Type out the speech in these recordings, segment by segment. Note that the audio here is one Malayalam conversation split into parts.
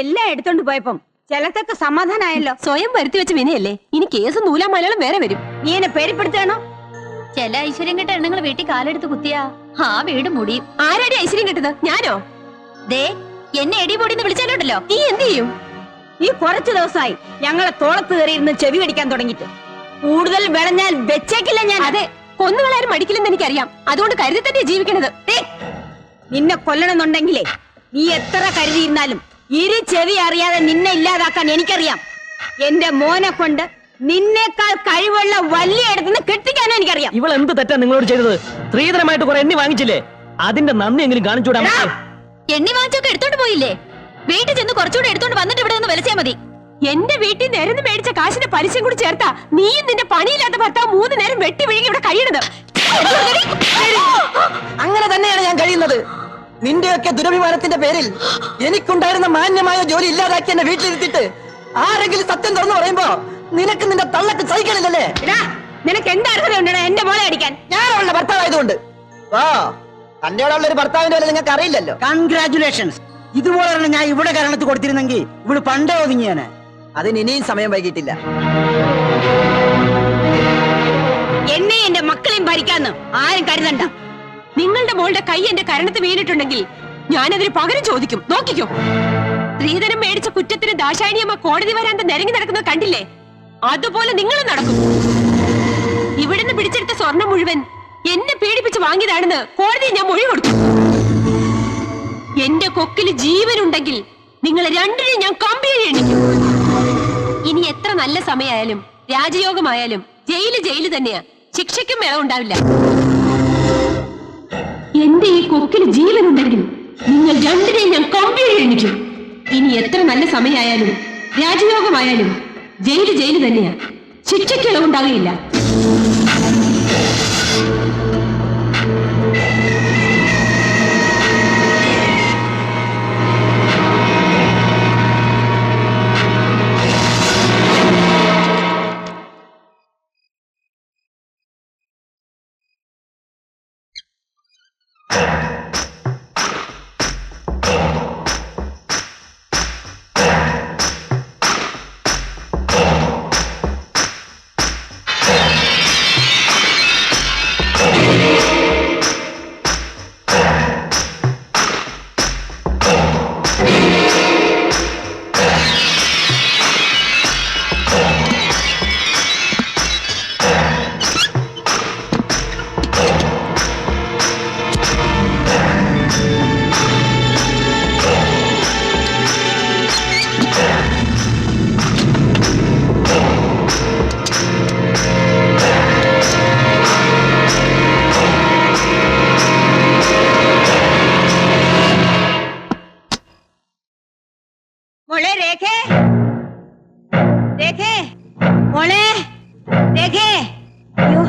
എല്ലാം എടുത്തോണ്ട് പോയപ്പം ചിലത്തൊക്കെ സമാധാനായല്ലോ. സ്വയം വരുത്തി വെച്ച വിനയല്ലേ, ഇനി കേസ് നൂലാ മലയാളം വേറെ വരും. നീ എന്നെ പേടിപ്പെടുത്തണോ? ചില ഐശ്വര്യം കിട്ട എണ്ണങ്ങൾ വീട്ടിൽ കാലെടുത്ത് കുത്തിയാ ആ വീട് മുടിയും. ആരാടി ഐശ്വര്യം കിട്ടത്? ഞാനോ? ദേ എന്നെ എടി പൊടിന്ന് വിളിച്ചാലുണ്ടല്ലോ നീ എന്ത് ചെയ്യും? നീ കുറച്ചു ദിവസമായി ഞങ്ങളെ തോളത്ത് കയറിയിരുന്ന് ചെവി കടിക്കാൻ തുടങ്ങിട്ട്. കൂടുതൽ വിളഞ്ഞാൽ വെച്ചേക്കില്ല ഞാൻ. അതെ, കൊന്നുകളാരും മടിക്കില്ലെന്ന് എനിക്കറിയാം. അതുകൊണ്ട് കരുതി തന്നെ ജീവിക്കണത്. നിന്നെ കൊല്ലണമെന്നുണ്ടെങ്കിലേ നീ എത്ര കരുതിയിരുന്നാലും ഇരു ചെവി അറിയാതെ നിന്നെ ഇല്ലാതാക്കാൻ എനിക്കറിയാം. എന്റെ മോനെ കൊണ്ട് നിന്നേക്കാൾ കഴിവുള്ള വലിയ ഇടത്തുനിന്ന് കെട്ടിക്കാനും എനിക്കറിയാം. ഇവൾ എന്ത് തെറ്റാ നിങ്ങളോട് ചെയ്തത്? സ്ത്രീധനമായിട്ട് കുറെ എണ്ണി വാങ്ങിച്ചില്ലേ? അതിന്റെ നന്ദി എങ്കിലും കാണിച്ചുകൂടാ? എണ്ണി വാങ്ങിച്ചൊക്കെ എടുത്തോണ്ട് പോയില്ലേ? വീട്ടിൽ ചെന്ന് കുറച്ചുകൂടെ എടുത്തോണ്ട് വന്നിട്ട് ഇവിടെ നിന്ന് വിളിച്ചാൽ മതി. എന്റെ വീട്ടിൽ നിരന്ന് മേടിച്ച കാശിന്റെ പലിശയും കൂടി ചേർത്താ നീയും നിന്റെ പണിയില്ലാത്ത ഭർത്താവ് 3 നേരം വെട്ടി വിഴുകി ഇവിടെ കഴിയണത്. അങ്ങനെ തന്നെയാണ് ഞാൻ കഴിയുന്നത്. നിന്റെയൊക്കെ ദുരഭിമാനത്തിന്റെ പേരിൽ എനിക്കുണ്ടായിരുന്ന മാന്യമായ ജോലി ഇല്ലാതാക്കി എന്നെ വീട്ടിലിരുത്തിട്ട് ആരെങ്കിലും സത്യം തുറന്നു പറയുമ്പോ നിനക്ക് നിന്റെ തള്ളക്ക് സഹിക്കണില്ലല്ലേ? നിനക്ക് എന്താ അർഹതയുണ്ടോ എന്റെ മോളെ അടിക്കാൻ? ഞാൻ അവളുടെ ഭർത്താവായതുകൊണ്ട്. ഓ, തന്റെ ഉള്ള ഒരു ഭർത്താവിന്റെ വില നിങ്ങൾക്ക് അറിയില്ലല്ലോ. കൺഗ്രാറ്റുലേഷൻസ്. ഇതുപോലെ ഞാൻ ഇവിടെ കാരണത്ത് കൊടുത്തിരുന്നെങ്കിൽ ഇവിടെ പണ്ടേ ഒതുങ്ങിയാണ്. അതിന് ഇനിയും സമയം വൈകിട്ടില്ല. എന്നെ എന്റെ മക്കളെയും ഭരിക്കാന്ന് ആരും കരുതണ്ട. നിങ്ങളുടെ മോളുടെ കൈ എന്റെ കരണത്ത് വീണിട്ടുണ്ടെങ്കിൽ ഞാനതിന് പകരം ചോദിക്കും. നോക്കിക്കോ, സ്ത്രീധനം മേടിച്ച കുറ്റത്തിന് ദാശായണിയമ്മ കോടതി വരാണ്ട് നിരങ്ങി നടക്കുന്നത് കണ്ടില്ലേ? അതുപോലെ നിങ്ങൾ നടക്കും. ഇവിടുന്ന് പിടിച്ചെടുത്ത സ്വർണം മുഴുവൻ എന്നെ പീഡിപ്പിച്ച് വാങ്ങിയതാണെന്ന് കോടതി ഞാൻ മൊഴി കൊടുത്തു. എന്റെ കൊക്കില് ജീവനുണ്ടെങ്കിൽ നിങ്ങൾ രണ്ടിനെയും ഞാൻ കമ്പിയെ എണ്ണിക്കും. ഇനി എത്ര നല്ല സമയമായാലും രാജയോഗമായാലും ജയില് തന്നെയാ. ശിക്ഷയ്ക്കും ഇളവുണ്ടാവില്ല. എന്റെ ഈ കൊക്കില് ജീവനുണ്ടെങ്കിൽ നിങ്ങൾ രണ്ടിനെയും ഞാൻ കമ്പിയെ എണ്ണിക്കും. ഇനി എത്ര നല്ല സമയമായാലും രാജയോഗമായാലും ജയില് തന്നെയാ. ശിക്ഷയ്ക്ക് ഇളവുണ്ടാകുകയില്ല. മോളെ രേഖേ, രേഖേ, മോളെ രേഖേ, അയ്യോ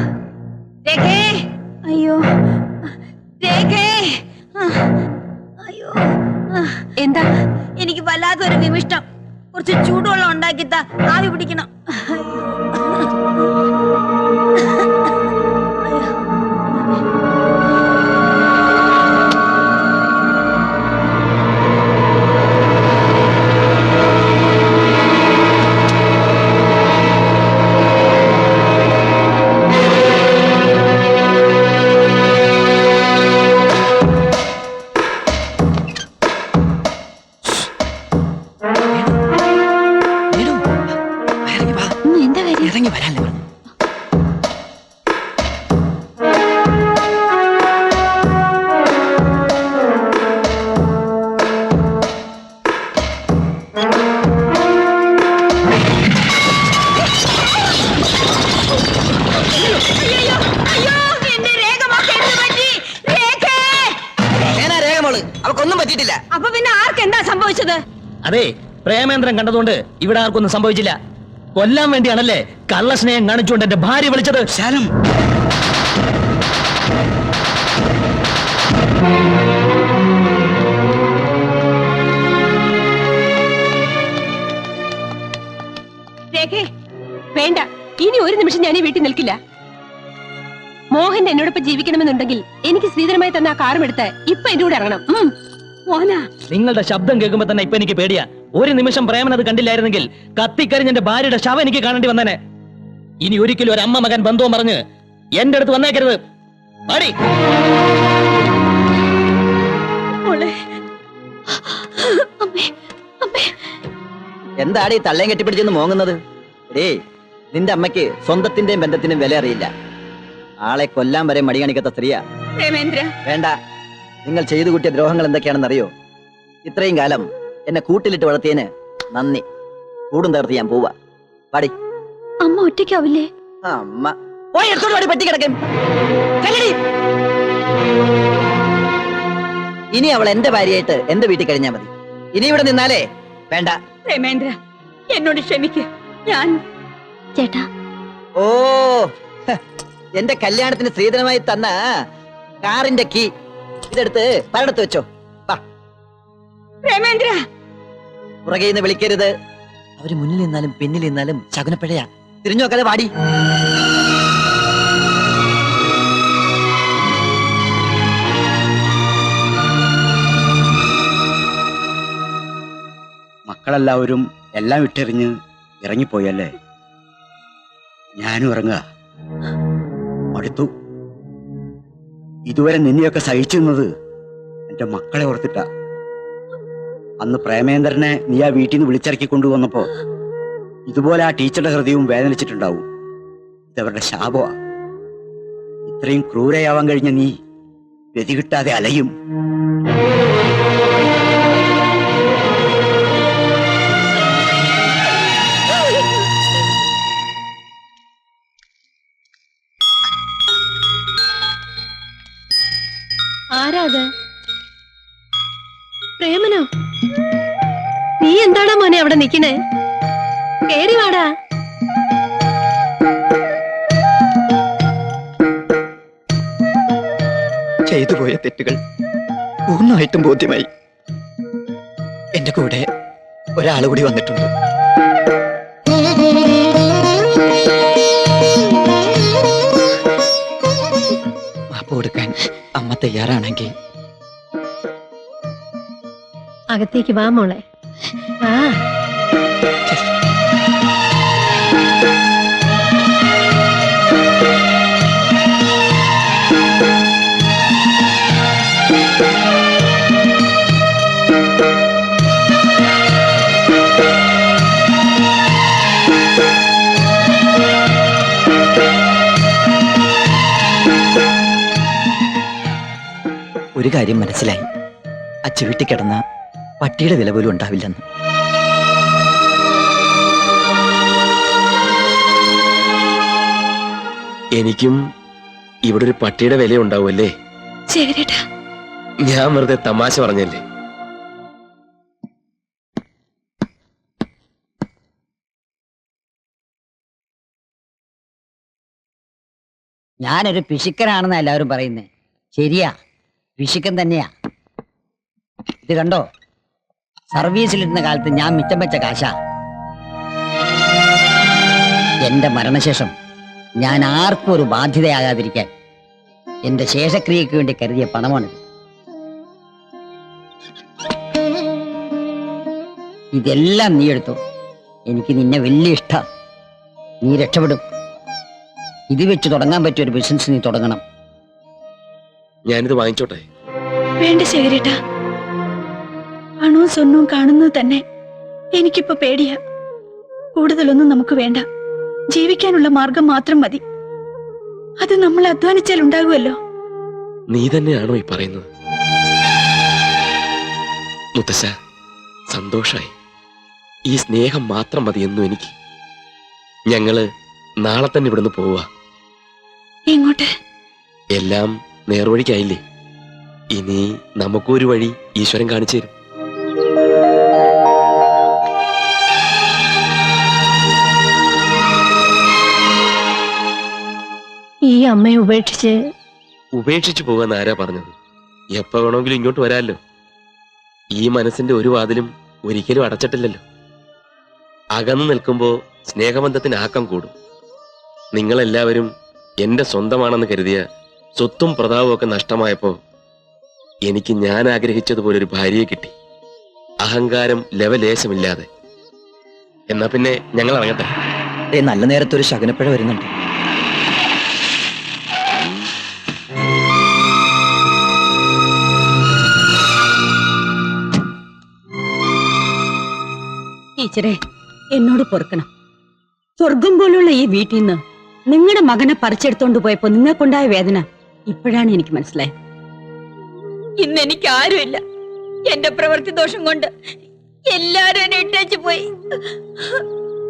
രേഖേ, അയ്യോ രേഖേ, അയ്യോ എന്താ? എനിക്ക് വല്ലാത്തൊരു വിമിഷ്ടം. കുറച്ച് ചൂടുവെള്ളം ഉണ്ടാക്കിത്താ, ആവി പിടിക്കണം. ഇറങ്ങി വരാല്ലേ പറഞ്ഞു. അവക്കൊന്നും പറ്റിയിട്ടില്ല. അപ്പൊ പിന്നെ ആർക്കെന്താ സംഭവിച്ചത്? അതെ, പ്രേമേന്ദ്രൻ കണ്ടതുകൊണ്ട് ഇവിടെ ആർക്കൊന്നും സംഭവിച്ചില്ല. കൊല്ലാൻ വേണ്ടിയാണല്ലേ കള്ളസ്നേഹം കാണിച്ചുകൊണ്ട് എന്റെ ഭാര്യ വിളിച്ചത്. ശാലം, വേണ്ട, ഇനി ഒരു നിമിഷം ഞാൻ ഈ വീട്ടിൽ നിൽക്കില്ല. മോഹൻ എന്നോടൊപ്പം ജീവിക്കണമെന്നുണ്ടെങ്കിൽ എനിക്ക് സ്ത്രീധനമായി തന്ന ആ കാറും എടുത്ത് ഇപ്പൊ എന്റെ കൂടെ ഇറങ്ങണം. മോനാ നിങ്ങളുടെ ശബ്ദം കേൾക്കുമ്പോ തന്നെ ഇപ്പൊ എനിക്ക് പേടിയാ. ഒരു നിമിഷം പ്രേമൻ അത് കണ്ടില്ലായിരുന്നെങ്കിൽ കത്തിക്കരിഞ്ഞ എന്റെ ഭാര്യയുടെ ശവം എനിക്ക് കാണേണ്ടി വന്നേനെ. ഇനി ഒരിക്കലും ഒരു അമ്മ മകൻ ബന്ധവും പറഞ്ഞ് എന്റെ അടുത്ത് വന്നേക്കരുത്. പാടി. എന്താണ് ഈ തള്ളയും കെട്ടിപ്പിടിച്ചെന്ന് മോങ്ങുന്നത്? നിന്റെ അമ്മയ്ക്ക് സ്വന്തത്തിന്റെയും ബന്ധത്തിന്റെയും വില അറിയില്ല. ആളെ കൊല്ലാൻ വരെ മടി കാണിക്കാത്ത സ്ത്രീയാ. പ്രേമേന്ദ്ര, വേണ്ട. നിങ്ങൾ ചെയ്തു കൂട്ടിയ ദ്രോഹങ്ങൾ എന്തൊക്കെയാണെന്ന് അറിയോ? ഇത്രയും കാലം എന്നെ കൂട്ടിലിട്ട് വളർത്തിയതിന് നന്ദി. കൂടും തകർത്ത് ഞാൻ പോവാ. പാടി. അമ്മ ഒറ്റയ്ക്കാവില്ലേ? അമ്മ പോയി എടുത്തോണ്ട് പാടി പറ്റി കിടക്കും. ഇനി അവൾ എന്റെ ഭാര്യയായിട്ട് എന്റെ വീട്ടിൽ കഴിഞ്ഞാ മതി. ഇനി ഇവിടെ നിന്നാലേ വേണ്ട. പ്രേമേന്ദ്ര, എന്നോട് ക്ഷമിക്ക്. ഞാൻ ചേട്ടാ, ഓ എന്റെ കല്യാണത്തിന് സ്ത്രീധനമായി തന്ന കാറിന്റെ കീ ഇതെടുത്ത് പലയിടത്ത് വെച്ചോ. പ്രേമേന്ദ്ര, പുറകെ നിന്ന് വിളിക്കരുത്. അവര് മുന്നിൽ നിന്നാലും പിന്നിൽ നിന്നാലും ശകുനപ്പിഴയാ. തിരിഞ്ഞു നോക്കാതെ പാടി. മക്കളെല്ലാവരും എല്ലാം ഇട്ടെറിഞ്ഞ് ഇറങ്ങിപ്പോയല്ലേ? ഞാനും ഇറങ്ങുക. അടുത്തു. ഇതുവരെ നിന്നെയൊക്കെ സഹിച്ചിരുന്നത് എന്റെ മക്കളെ ഓർത്തിട്ടാ. അന്ന് പ്രേമേന്ദ്രനെ നീ ആ വീട്ടിൽ നിന്ന് വിളിച്ചിറക്കി കൊണ്ടുവന്നപ്പോ ഇതുപോലെ ആ ടീച്ചറുടെ ഹൃദയവും വേദനിച്ചിട്ടുണ്ടാവും. ഇതവരുടെ ശാപമാ. ഇത്രയും ക്രൂരയാവാൻ കഴിഞ്ഞ നീ ഗതി കിട്ടാതെ അലയും. ആരാത്? പ്രേമനോ? നീ എന്താടാ മോനെ അവിടെ നിക്കണേ? കേറി വാടാ. ചെയ്തു പോയ തെറ്റുകൾ പൂർണ്ണമായിട്ടും ബോധ്യമായി. എന്റെ കൂടെ ഒരാൾ കൂടി വന്നിട്ടുണ്ട്. മാപ്പ് കൊടുക്കാൻ അമ്മ തയ്യാറാണെങ്കിൽ അകത്തേക്ക് വാ മോളെ. ആ ഒരു കാര്യം മനസ്സിലായി. അച്ഛ വീട്ടിൽ കിടന്ന പട്ടിയുടെ വില പോലും ഉണ്ടാവില്ലെന്ന്. എനിക്കും ഇവിടെ ഒരു പട്ടിയുടെ വില ഉണ്ടാവുമല്ലേ? ശരിട്ടാ, ഞാൻ വെറുതെ തമാശ പറഞ്ഞല്ലേ. ഞാനൊരു പിശുക്കനാണെന്ന് എല്ലാവരും പറയുന്നേ. ശരിയാ, പിശുക്കൻ തന്നെയാ. ഇത് കണ്ടോ, സർവീസിലിരുന്ന കാലത്ത് ഞാൻ മിച്ചം വെച്ച കാശാ. എന്റെ മരണശേഷം ഞാൻ ആർക്കും ഒരു ബാധ്യതയാകാതിരിക്കാൻ എന്റെ ശേഷക്രിയക്ക് വേണ്ടി കരുതിയ പണമാണിത്. ഇതെല്ലാം നീ എടുത്തു. എനിക്ക് നിന്നെ വലിയ ഇഷ്ട. നീ രക്ഷപ്പെടും. ഇത് വെച്ച് തുടങ്ങാൻ പറ്റിയ ഒരു ബിസിനസ് നീ തുടങ്ങണം. ഞാനിത് വാങ്ങിച്ചോട്ടെ? വേണ്ട ശേഖരേട്ടാ, പണവും സ്വർണവും കാണുന്നത് തന്നെ എനിക്കിപ്പോ പേടിയാ. കൂടുതലൊന്നും നമുക്ക് വേണ്ട. ജീവിക്കാനുള്ള മാർഗം മാത്രം മതി. അത് നമ്മൾ അധ്വാനിച്ചാൽ ഉണ്ടാകുമല്ലോ. നീ തന്നെയാണോ ഈ പറയുന്നത്? മുത്തശ്ശ, സന്തോഷായി. ഈ സ്നേഹം മാത്രം മതി എന്നും എനിക്ക്. ഞങ്ങള് നാളെ തന്നെ ഇവിടുന്ന് പോവുക. എങ്ങോട്ട്? എല്ലാം നേർവഴിക്കായില്ലേ? ഇനി നമുക്കൊരു വഴി ഈശ്വരൻ കാണിച്ചു തരും. ഈ അമ്മയെ ഉപേക്ഷിച്ചു പോകാൻ ആരാ പറഞ്ഞത്? എപ്പോ വേണമെങ്കിലും ഇങ്ങോട്ട് വരാമല്ലോ. ഈ മനസ്സിന്റെ ഒരു വാതിലും ഒരിക്കലും അടച്ചിട്ടില്ലല്ലോ. അകന്നു നിൽക്കുമ്പോ സ്നേഹബന്ധത്തിന് ആക്കം കൂടും. നിങ്ങളെല്ലാവരും എന്റെ സ്വന്തമാണെന്ന് കരുതിയ സ്വത്തും പ്രതാപവും ഒക്കെ നഷ്ടമായപ്പോ എനിക്ക് ഞാൻ ആഗ്രഹിച്ചതുപോലെ ഒരു ഭാര്യയെ കിട്ടി. അഹങ്കാരം ലവലേശമില്ലാതെ. എന്നാ പിന്നെ ഞങ്ങൾ ഇറങ്ങട്ടെ. നല്ല നേരത്തെ ഒരു ശകുനപ്പിഴ വരുന്നുണ്ട്. ടീച്ചറെ, എന്നോട് പൊറുക്കണം. സ്വർഗം പോലുള്ള ഈ വീട്ടിൽ നിന്ന് നിങ്ങളുടെ മകനെ പറിച്ചെടുത്തോണ്ട് പോയപ്പോ നിങ്ങൾക്കുണ്ടായ വേദന ഇപ്പോഴാണ് എനിക്ക് മനസ്സിലായത്. ഇന്ന് എനിക്ക് ആരുമില്ല. എന്റെ പ്രവൃത്തി ദോഷം കൊണ്ട് എല്ലാരും എന്നെ ഇട്ടേച്ചു പോയി.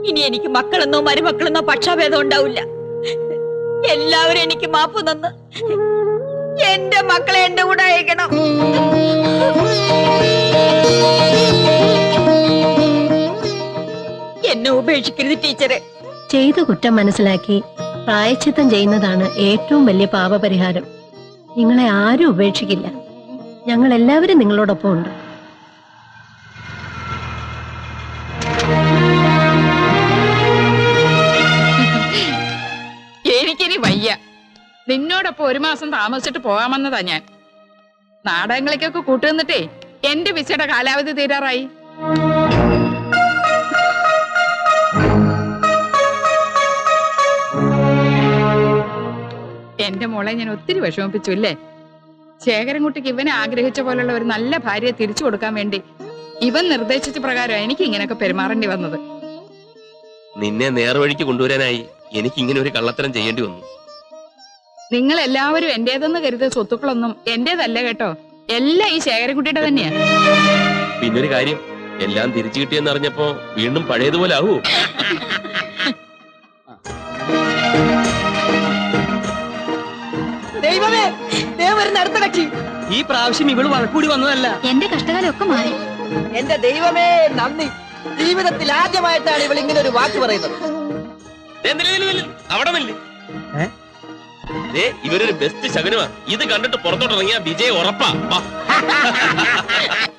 ഇനി എനിക്ക് മക്കളെന്നോ മരുമക്കളെന്നോ പക്ഷാഭേദം ഉണ്ടാവില്ല. എല്ലാവരും എനിക്ക് മാപ്പ് തന്ന് എന്റെ മക്കളെ എന്റെ കൂടെ അയക്കണം. എന്നെ ഉപേക്ഷിക്കരുത് ടീച്ചറെ. ചെയ്ത കുറ്റം മനസ്സിലാക്കി പ്രായശ്ചിത്തം ചെയ്യുന്നതാണ് ഏറ്റവും വലിയ പാപപരിഹാരം. നിങ്ങളെ ആരും ഉപേക്ഷിക്കില്ല. ഞങ്ങൾ എല്ലാവരും നിങ്ങളോടൊപ്പം ഉണ്ട്. എനിക്കിനി വയ്യ. നിന്നോടൊപ്പം ഒരു മാസം താമസിച്ചിട്ട് പോകാമെന്നതാ ഞാൻ. നാടകങ്ങളിലേക്കൊക്കെ കൂട്ടുനിന്നിട്ടേ എന്റെ വിസയുടെ കാലാവധി തീരാറായി. എന്റെ മോളെ ഞാൻ ഒത്തിരി വിഷമിപ്പിച്ചു ഇല്ലേ? ശേഖരൻകുട്ടിക്ക് ഇവനെ ആഗ്രഹിച്ച പോലുള്ള ഒരു നല്ല ഭാര്യയെ തിരിച്ചു കൊടുക്കാൻ വേണ്ടി ഇവൻ നിർദ്ദേശിച്ച പ്രകാരം എനിക്ക് ഇങ്ങനെയൊക്കെ പെരുമാറേണ്ടി വന്നത്. നിന്നെ നേർവഴിക്ക് കൊണ്ടുവരാനായി എനിക്ക് ഇങ്ങനെ ഒരു കള്ളത്തരം ചെയ്യേണ്ടി വന്നു. നിങ്ങൾ എല്ലാവരും എന്റേതെന്ന് കരുതിയ സ്വത്തുക്കളൊന്നും എന്റേതല്ല കേട്ടോ. എല്ലാം ഈ ശേഖരൻകുട്ടിയുടെ തന്നെയാ. പിന്നൊരു കാര്യം, എല്ലാം തിരിച്ചു കിട്ടിയെന്ന് അറിഞ്ഞപ്പോ വീണ്ടും പഴയതുപോലെ ആവൂ. ദൈവമേ, ദേ വരുന്ന അടുത്ത കക്ഷി. ഈ പ്രാവശ്യം ഇവള് വഴക്കൂടി വന്നതല്ല. എന്റെ കഷ്ടകാലം ഒക്കെ മാറി. എന്റെ ദൈവമേ നന്ദി. ജീവിതത്തിൽ ആദ്യമായിട്ടാണ് ഇവൾ ഇങ്ങനെ ഒരു വാക്ക് പറയുന്നത്. അവിടെ നില്ല്. ഇവരൊരു ബെസ്റ്റ് ശകുനമാ. ഇത് കണ്ടിട്ട് പുറത്തോട്ടിറങ്ങിയ വിജയം ഉറപ്പാ.